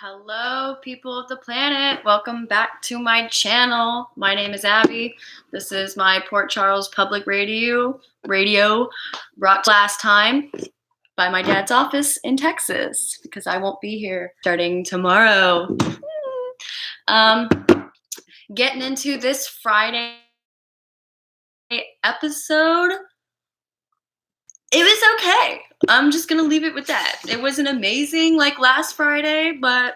Hello, people of the planet. Welcome back to my channel. My name is Abby. This is my Port Charles Public Radio brought last time by my dad's office in Texas because I won't be here starting tomorrow. Getting into this Friday episode. It was okay. I'm just gonna leave it with that. It wasn't amazing like last Friday, but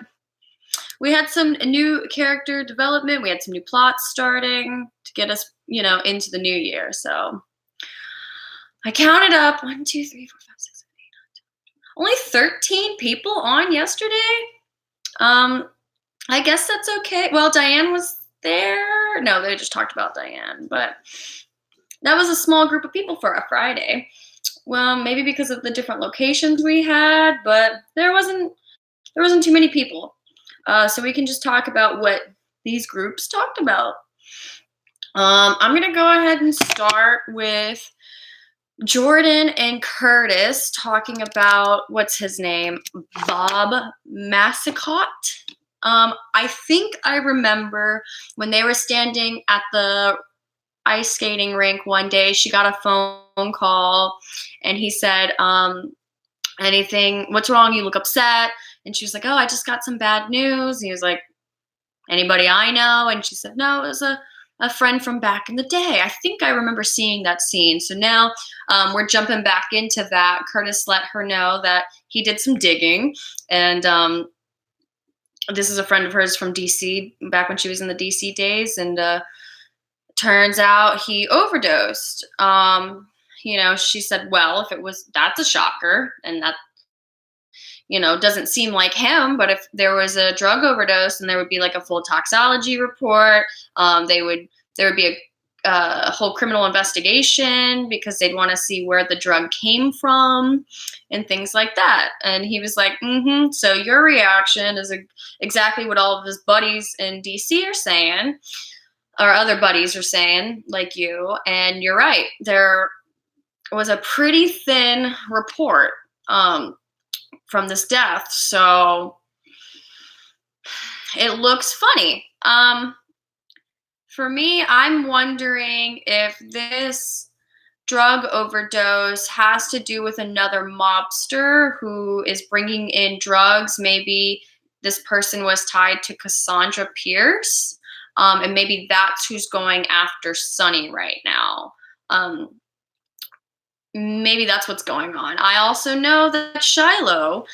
we had some new character development. We had some new plots starting to get us, into the new year. So I counted up 1, 2, 3, 4, 5, 6, 7, 8, 9, 10. Only 13 people on yesterday. I guess that's okay. Well, Diane was there. No, they just talked about Diane, but that was a small group of people for a Friday. Well, maybe because of the different locations we had, but there wasn't too many people. So we can just talk about what these groups talked about. I'm going to go ahead and start with Jordan and Curtis talking about, what's his name? Bob Massicott. I think I remember when they were standing at the ice skating rink one day, she got a phone call and he said, anything, what's wrong? You look upset. And she was like, oh, I just got some bad news. And he was like, anybody I know? And she said, no, it was a friend from back in the day. I think I remember seeing that scene. So now we're jumping back into that. Curtis let her know that he did some digging. And this is a friend of hers from DC, back when she was in the DC days. And turns out he overdosed. She said, well, that's a shocker. And that, doesn't seem like him, but if there was a drug overdose and there would be like a full toxicology report, there would be a whole criminal investigation because they'd want to see where the drug came from and things like that. And he was like, so your reaction is exactly what all of his buddies in DC are saying, or other buddies are saying, like you, and you're right. There was a pretty thin report from this death, so it looks funny. For me, I'm wondering if this drug overdose has to do with another mobster who is bringing in drugs. Maybe this person was tied to Cassandra Pierce, and maybe that's who's going after Sonny right now. Maybe that's what's going on. I also know that Shiloh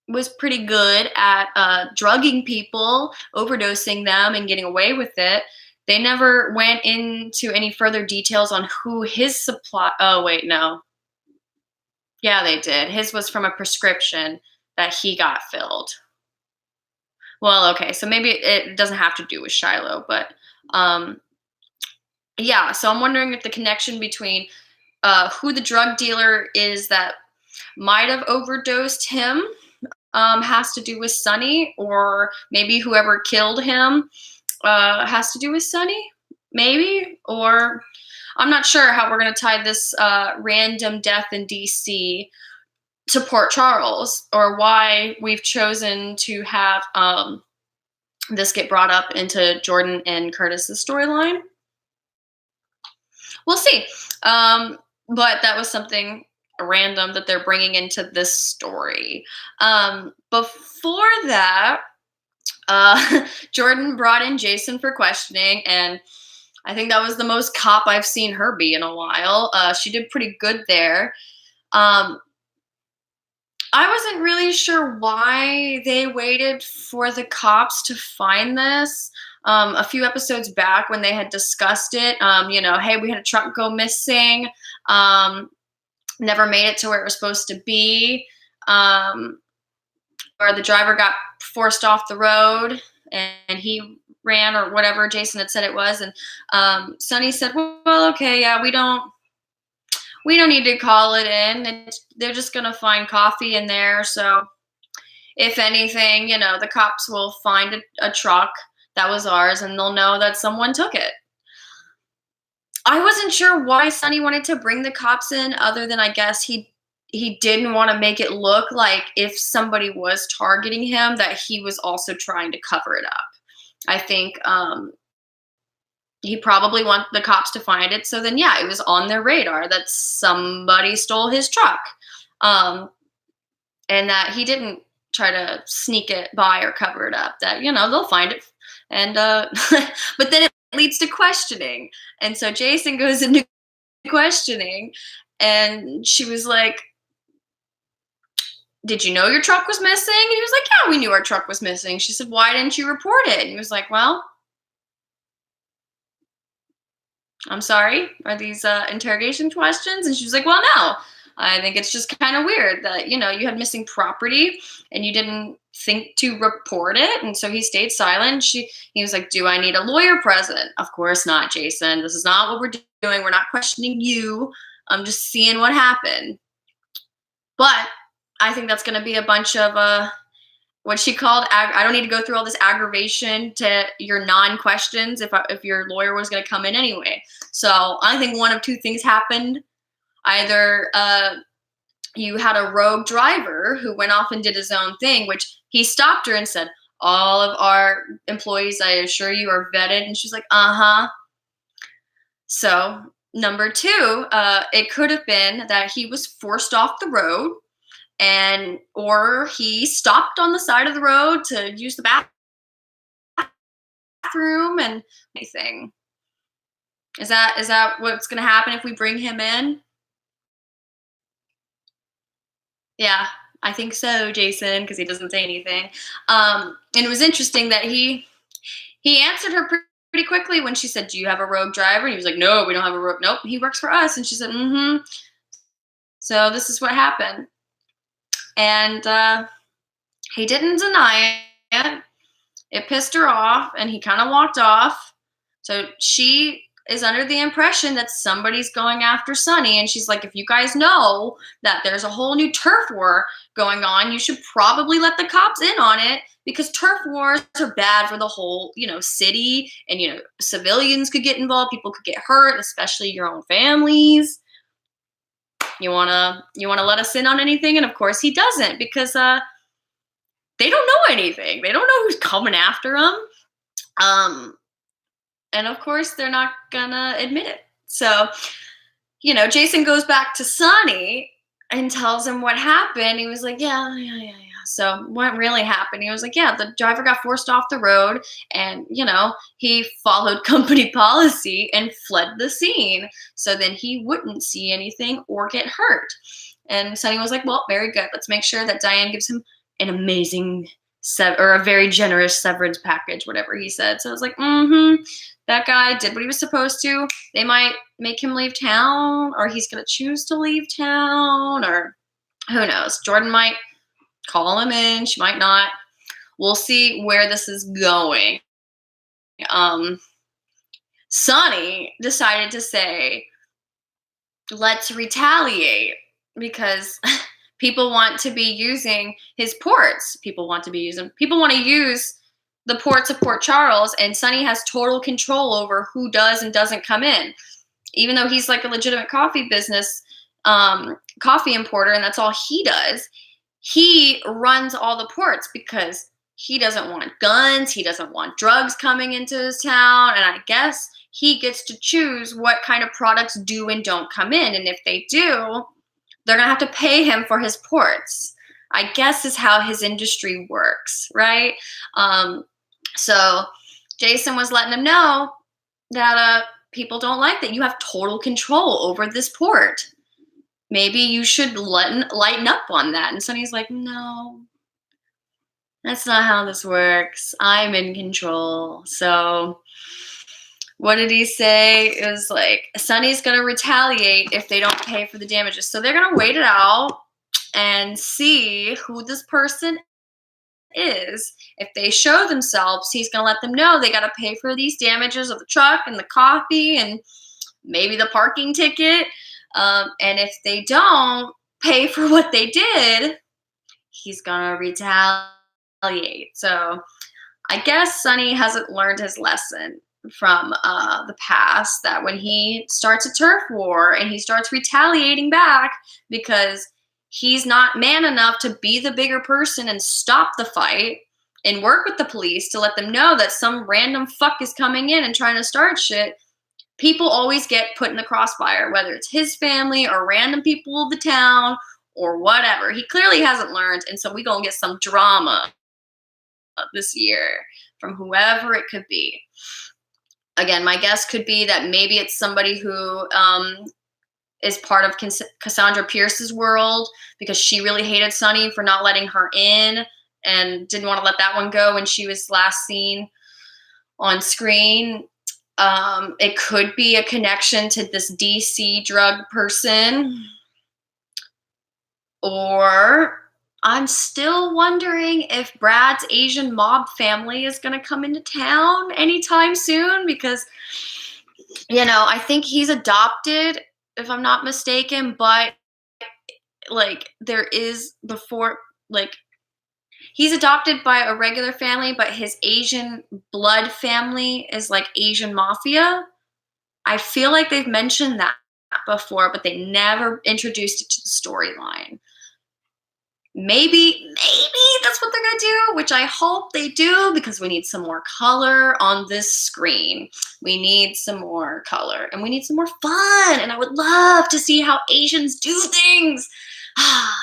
was pretty good at drugging people, overdosing them, and getting away with it. They never went into any further details on who his supply. Oh, wait, no. Yeah, they did. His was from a prescription that he got filled. Well, okay, so maybe it doesn't have to do with Shiloh, but yeah, so I'm wondering if the connection between who the drug dealer is that might have overdosed him has to do with Sonny, or maybe whoever killed him has to do with Sonny, maybe, or I'm not sure how we're going to tie this random death in DC to Port Charles, or why we've chosen to have this get brought up into Jordan and Curtis's storyline. We'll see. But that was something random that they're bringing into this story. Before that, Jordan brought in Jason for questioning, and I think that was the most cop I've seen her be in a while. She did pretty good there. I wasn't really sure why they waited for the cops to find this. A few episodes back when they had discussed it, hey, we had a truck go missing, never made it to where it was supposed to be, or the driver got forced off the road and he ran, or whatever Jason had said it was. And Sonny said, well, okay, yeah, we don't need to call it in. They're just going to find coffee in there. So if anything, the cops will find a truck that was ours, and they'll know that someone took it. I wasn't sure why Sonny wanted to bring the cops in, other than I guess he he didn't want to make it look like if somebody was targeting him that he was also trying to cover it up. I think he probably want the cops to find it. So then, yeah, it was on their radar that somebody stole his truck, and that he didn't try to sneak it by or cover it up. That they'll find it, and but then it leads to questioning, and so Jason goes into questioning, and she was like, "Did you know your truck was missing?" And he was like, "Yeah, we knew our truck was missing." She said, "Why didn't you report it?" And he was like, "Well, I'm sorry, are these interrogation questions?" And she was like, "Well, no. I think it's just kind of weird that, you had missing property and you didn't think to report it." And so he stayed silent. He was like, "Do I need a lawyer present?" "Of course not, Jason. This is not what we're doing. We're not questioning you. I'm just seeing what happened." But I think that's going to be a bunch of what she called, I don't need to go through all this aggravation to your non-questions if your lawyer was going to come in anyway. So I think one of two things happened. Either you had a rogue driver who went off and did his own thing, which he stopped her and said, "All of our employees, I assure you, are vetted." And she's like, "Uh-huh." So number two, it could have been that he was forced off the road, or he stopped on the side of the road to use the bathroom and anything. Is that what's going to happen if we bring him in? Yeah, I think so, Jason, because he doesn't say anything. And it was interesting that he answered her pretty quickly when she said, "Do you have a rogue driver?" And he was like, "No, we don't have a rogue. Nope, he works for us." And she said, "Mm-hmm." So this is what happened, and he didn't deny it. It pissed her off, and he kind of walked off. So she is under the impression that somebody's going after Sonny, and she's like, "If you guys know that there's a whole new turf war going on, you should probably let the cops in on it, because turf wars are bad for the whole, city, and civilians could get involved, people could get hurt, especially your own families. You wanna let us in on anything?" And of course he doesn't, because they don't know anything. They don't know who's coming after them. And of course, they're not gonna admit it. So, Jason goes back to Sonny and tells him what happened. He was like, "Yeah, yeah, yeah, yeah." So, what really happened? He was like, "Yeah, the driver got forced off the road, and he followed company policy and fled the scene, so then he wouldn't see anything or get hurt." And Sonny was like, "Well, very good. Let's make sure that Diane gives him an amazing or a very generous severance package," whatever he said. So I was like, that guy did what he was supposed to. They might make him leave town, or he's going to choose to leave town, or who knows. Jordan might call him in. She might not. We'll see where this is going. Sonny decided to say, "Let's retaliate," because people want to be using his ports. People want to use the ports of Port Charles, and Sonny has total control over who does and doesn't come in. Even though he's like a legitimate coffee business, coffee importer, and that's all he does, he runs all the ports because he doesn't want guns, he doesn't want drugs coming into his town, and I guess he gets to choose what kind of products do and don't come in. And if they do, they're going to have to pay him for his ports, I guess is how his industry works, right? So Jason was letting him know that people don't like that. You have total control over this port. Maybe you should lighten up on that. And Sonny's like, "No, that's not how this works. I'm in control." So what did he say? It was like, Sonny's going to retaliate if they don't pay for the damages. So they're going to wait it out and see who this person is. If they show themselves, he's going to let them know they got to pay for these damages of the truck and the coffee and maybe the parking ticket. And if they don't pay for what they did, he's going to retaliate. So I guess Sonny hasn't learned his lesson from the past, that when he starts a turf war and he starts retaliating back because he's not man enough to be the bigger person and stop the fight and work with the police to let them know that some random fuck is coming in and trying to start shit. People always get put in the crossfire, whether it's his family or random people of the town or whatever. He clearly hasn't learned, and so we gonna get some drama this year from whoever it could be. Again, my guess could be that maybe it's somebody who is part of Cassandra Pierce's world, because she really hated Sonny for not letting her in and didn't want to let that one go when she was last seen on screen. It could be a connection to this DC drug person. Or I'm still wondering if Brad's Asian mob family is going to come into town anytime soon, because, I think he's adopted, if I'm not mistaken, but there is he's adopted by a regular family, but his Asian blood family is Asian mafia. I feel like they've mentioned that before, but they never introduced it to the storyline. Maybe that's what they're going to do, which I hope they do, because we need some more color on this screen. We need some more color, and we need some more fun, and I would love to see how Asians do things.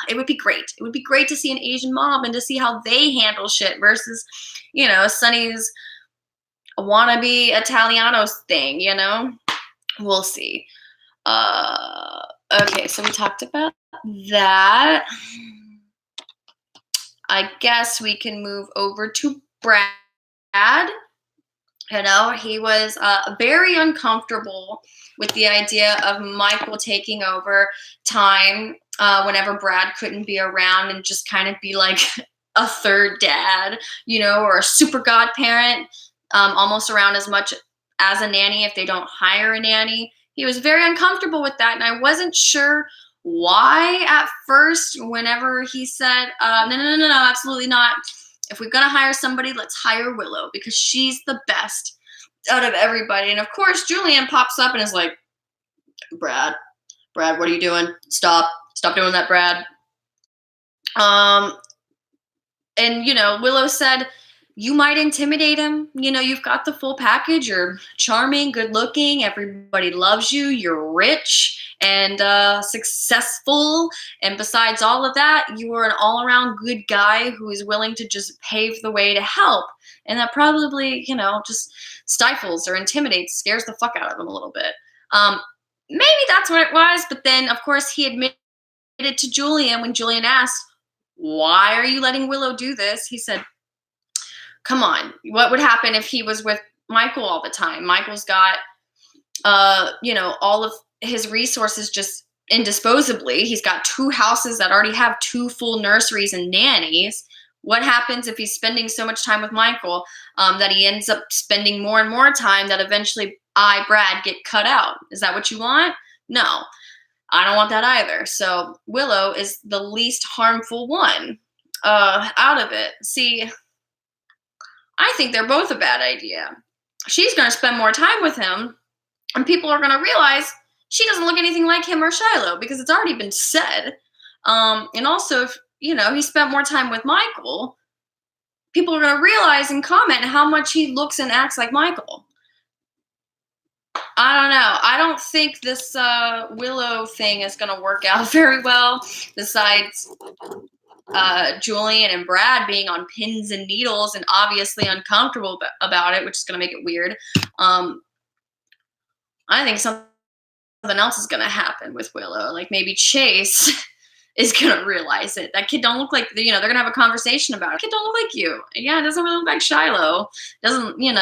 It would be great. It would be great to see an Asian mob and to see how they handle shit versus, Sonny's wannabe Italianos thing, We'll see. Okay, so we talked about that. I guess we can move over to Brad. He was very uncomfortable with the idea of Michael taking over time whenever Brad couldn't be around, and just kind of be like a third dad, or a super godparent, almost around as much as a nanny if they don't hire a nanny. He was very uncomfortable with that, and I wasn't sure why at first, whenever he said, no, absolutely not. If we're going to hire somebody, let's hire Willow, because she's the best out of everybody. And of course, Julian pops up and is like, Brad, what are you doing? Stop doing that, Brad. And, Willow said, you might intimidate him. You've got the full package. You're charming, good looking. Everybody loves you. You're rich and successful. And besides all of that, you are an all-around good guy who is willing to just pave the way to help. And that probably, just stifles or intimidates, scares the fuck out of him a little bit. Maybe that's what it was. But then, of course, he admitted to Julian when Julian asked, why are you letting Willow do this? He said, come on, what would happen if he was with Michael all the time? Michael's got, all of his resources just indisposably. He's got 2 houses that already have 2 full nurseries and nannies. What happens if he's spending so much time with Michael that he ends up spending more and more time that eventually Brad, get cut out? Is that what you want? No, I don't want that either. So Willow is the least harmful one out of it. See, I think they're both a bad idea. She's going to spend more time with him, and people are going to realize she doesn't look anything like him or Shiloh, because it's already been said. And also, if, he spent more time with Michael, people are going to realize and comment how much he looks and acts like Michael. I don't know. I don't think this Willow thing is going to work out very well, besides Julian and Brad being on pins and needles and obviously uncomfortable about it, which is going to make it weird. I think something else is going to happen with Willow. Maybe Chase is going to realize it. That kid don't look like, they're going to have a conversation about it. Kid don't look like you. Yeah, it doesn't really look like Shiloh. Doesn't, you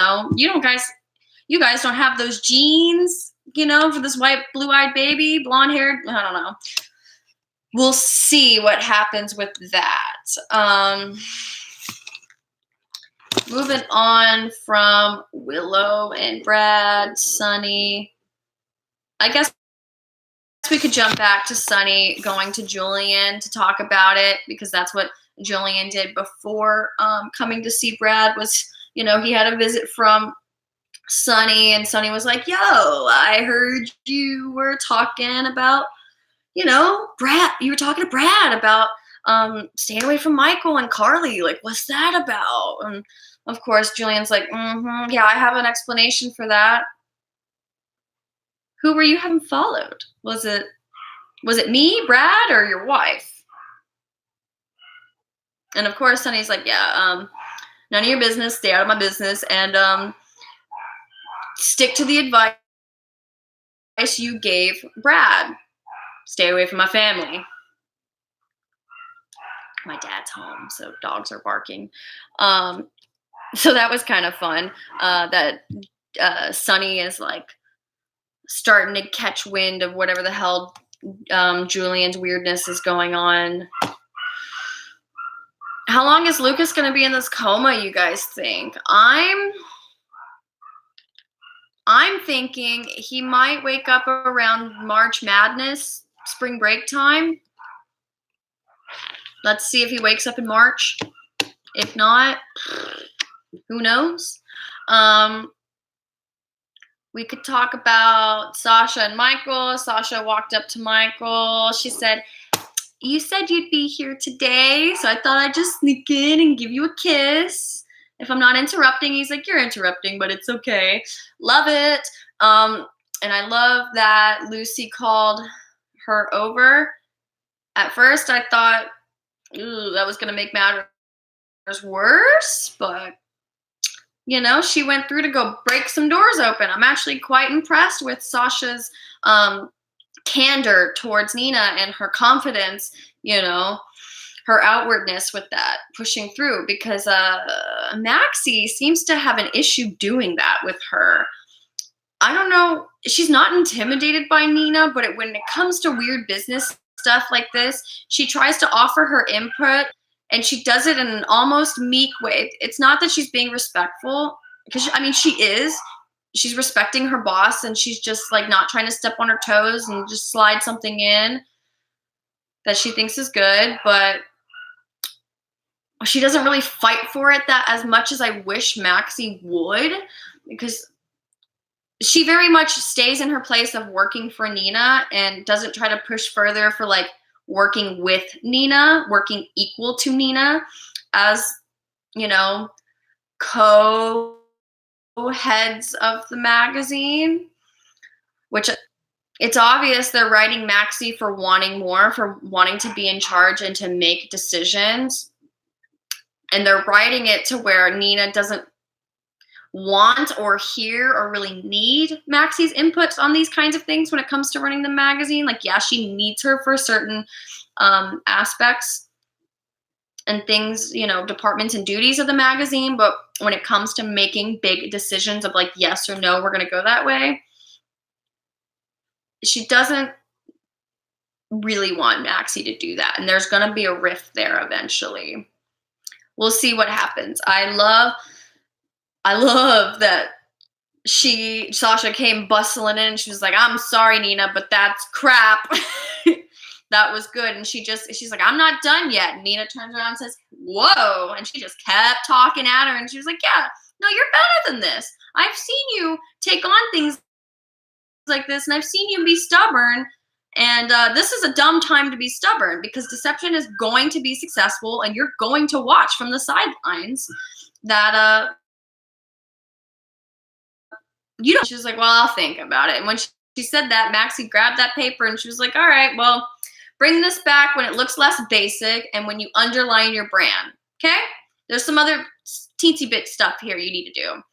guys don't have those genes, for this white, blue-eyed baby, blonde-haired, I don't know. We'll see what happens with that. Moving on from Willow and Brad, Sonny. I guess we could jump back to Sonny going to Julian to talk about it, because that's what Julian did before coming to see Brad. Was, he had a visit from Sonny, and Sonny was like, yo, I heard you were talking about Brad, you were talking to Brad about staying away from Michael and Carly. Like, what's that about? And of course, Julian's like, yeah, I have an explanation for that. Who were you having followed? Was it me, Brad, or your wife? And of course, Sonny's like, yeah, none of your business. Stay out of my business, and stick to the advice you gave Brad. Stay away from my family. My dad's home, so dogs are barking. So that was kind of fun. That Sonny is like starting to catch wind of whatever the hell Julian's weirdness is going on. How long is Lucas going to be in this coma, you guys think? I'm thinking he might wake up around March Madness, spring break time. Let's see if he wakes up in March. If not, who knows? We could talk about Sasha and Michael. Sasha walked up to Michael. She said, you said you'd be here today, so I thought I'd just sneak in and give you a kiss. If I'm not interrupting, he's like, you're interrupting, but it's okay. Love it. And I love that Lucy called her over. At first, I thought, that was going to make matters worse, but she went through to go break some doors open. I'm actually quite impressed with Sasha's candor towards Nina and her confidence, her outwardness with that, pushing through, because Maxie seems to have an issue doing that with her. I don't know. She's not intimidated by Nina, but when it comes to weird business stuff like this, she tries to offer her input, and she does it in an almost meek way. It's not that she's being respectful, because she is. She's respecting her boss, and she's just like not trying to step on her toes and just slide something in that she thinks is good, but she doesn't really fight for it that as much as I wish Maxie would, because she very much stays in her place of working for Nina and doesn't try to push further for like working with Nina, working equal to Nina as, co-heads of the magazine, which it's obvious they're writing Maxie for wanting more, for wanting to be in charge and to make decisions. And they're writing it to where Nina doesn't want or hear or really need Maxie's input on these kinds of things when it comes to running the magazine. Like, yeah, she needs her for certain aspects and things, departments and duties of the magazine. But when it comes to making big decisions of like, yes or no, we're going to go that way, she doesn't really want Maxie to do that. And there's going to be a rift there eventually. We'll see what happens. I love that Sasha came bustling in and she was like, I'm sorry, Nina, but that's crap. That was good. And she's like, I'm not done yet. And Nina turns around and says, whoa. And she just kept talking at her. And she was like, yeah, no, you're better than this. I've seen you take on things like this, and I've seen you be stubborn. And this is a dumb time to be stubborn, because deception is going to be successful, and you're going to watch from the sidelines that you don't. She was like, well, I'll think about it. And when she said that, Maxie grabbed that paper and she was like, all right, well, bring this back when it looks less basic and when you underline your brand. Okay? There's some other teensy bit stuff here you need to do.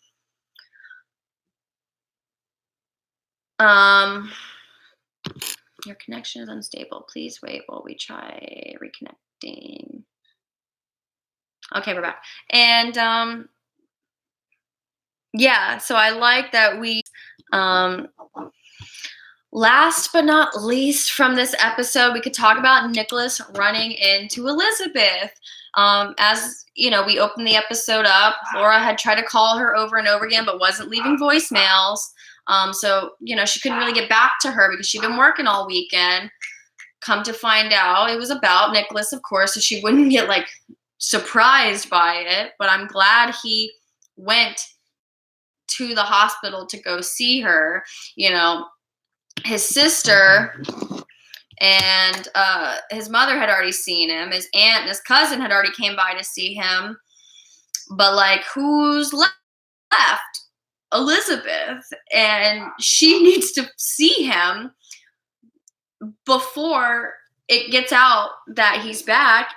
Your connection is unstable. Please wait while we try reconnecting. Okay, we're back. And yeah, so I like that we last but not least from this episode, we could talk about Nikolas running into Elizabeth. As we opened the episode up, Laura had tried to call her over and over again, but wasn't leaving voicemails. So she couldn't really get back to her because she'd been working all weekend. Come to find out, it was about Nikolas, of course, so she wouldn't get like surprised by it. But I'm glad he went to the hospital to go see her. His sister and his mother had already seen him. His aunt and his cousin had already came by to see him. But like, who's left? Elizabeth, and she needs to see him before it gets out that he's back.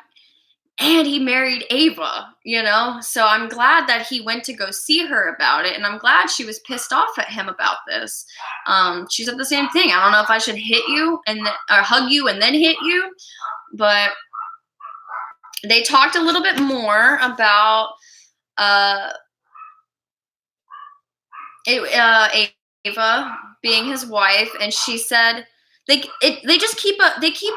And he married Ava, So I'm glad that he went to go see her about it. And I'm glad she was pissed off at him about this. She said the same thing. I don't know if I should hit you or hug you and then hit you. But they talked a little bit more about Ava being his wife. And she said, they just keep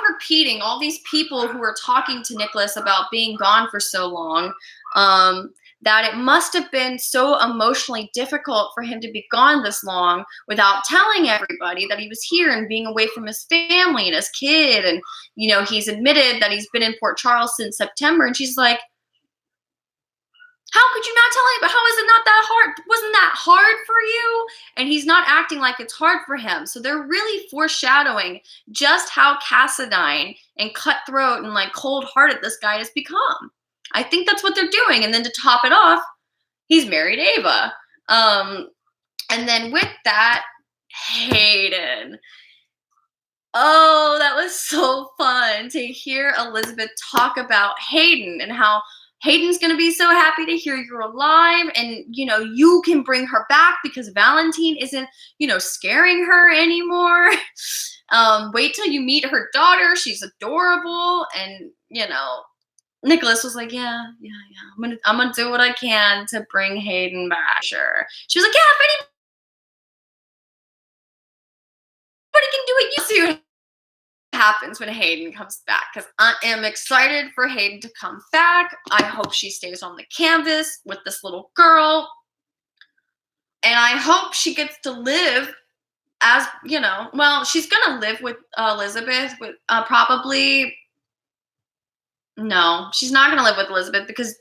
repeating, all these people who are talking to Nikolas about being gone for so long, that it must have been so emotionally difficult for him to be gone this long without telling everybody that he was here and being away from his family and his kid. And, he's admitted that he's been in Port Charles since September. And she's like, how could you not tell anybody? How is it not that hard? Wasn't that hard for you? And he's not acting like it's hard for him. So they're really foreshadowing just how Cassadine and cutthroat and like cold-hearted this guy has become. I think that's what they're doing. And then to top it off, he's married Ava. And then with that, Hayden. Oh, that was so fun to hear Elizabeth talk about Hayden and how Hayden's going to be so happy to hear you're alive, and, you can bring her back because Valentine isn't, scaring her anymore. Wait till you meet her daughter. She's adorable. And, Nikolas was like, yeah. I'm gonna do what I can to bring Hayden back. Sure. She was like, yeah, if anybody can do it, you see what happens when Hayden comes back, because I am excited for Hayden to come back. I hope she stays on the canvas with this little girl, and I hope she gets to live as, she's gonna live with Elizabeth with probably. No, she's not gonna live with Elizabeth because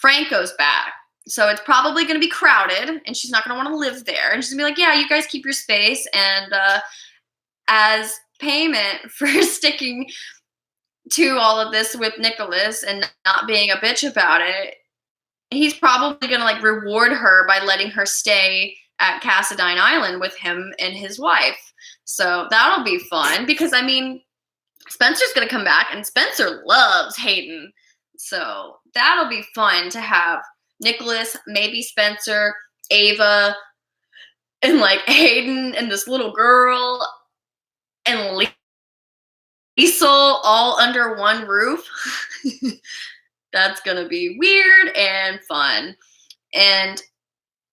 Frank goes back, so it's probably gonna be crowded, and she's not gonna want to live there, and she's gonna be like, yeah, you guys keep your space, and as payment for sticking to all of this with Nikolas and not being a bitch about it, he's probably gonna like reward her by letting her stay at Cassadine Island with him and his wife. So that'll be fun, because Spencer's gonna come back, and Spencer loves Hayden. So that'll be fun to have Nikolas, maybe Spencer, Ava, and like Hayden and this little girl and Liesel all under one roof. That's gonna be weird and fun. And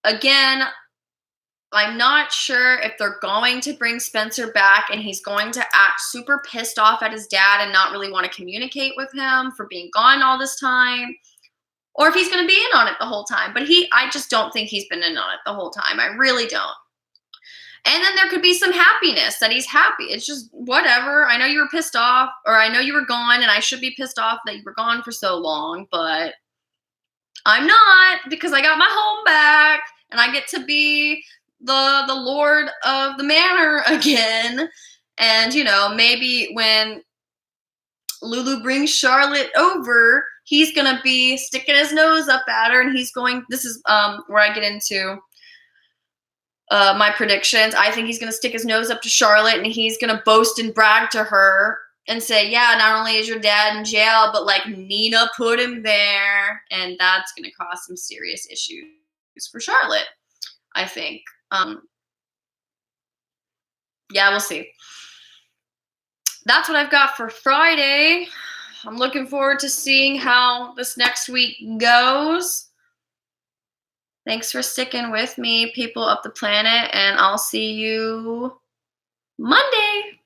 again, I'm not sure if they're going to bring Spencer back and he's going to act super pissed off at his dad and not really want to communicate with him for being gone all this time, or if he's going to be in on it the whole time. But I just don't think he's been in on it the whole time. I really don't. And then there could be some happiness that he's happy. It's just whatever. I know you were pissed off, or I know you were gone, and I should be pissed off that you were gone for so long, but I'm not, because I got my home back and I get to be the lord of the manor again. And, maybe when Lulu brings Charlotte over, he's going to be sticking his nose up at her, and this is where I get into my predictions. I think he's going to stick his nose up to Charlotte, and he's going to boast and brag to her and say, yeah, not only is your dad in jail, but like Nina put him there. And that's going to cause some serious issues for Charlotte, I think. Yeah, we'll see. That's what I've got for Friday. I'm looking forward to seeing how this next week goes. Thanks for sticking with me, people of the planet, and I'll see you Monday.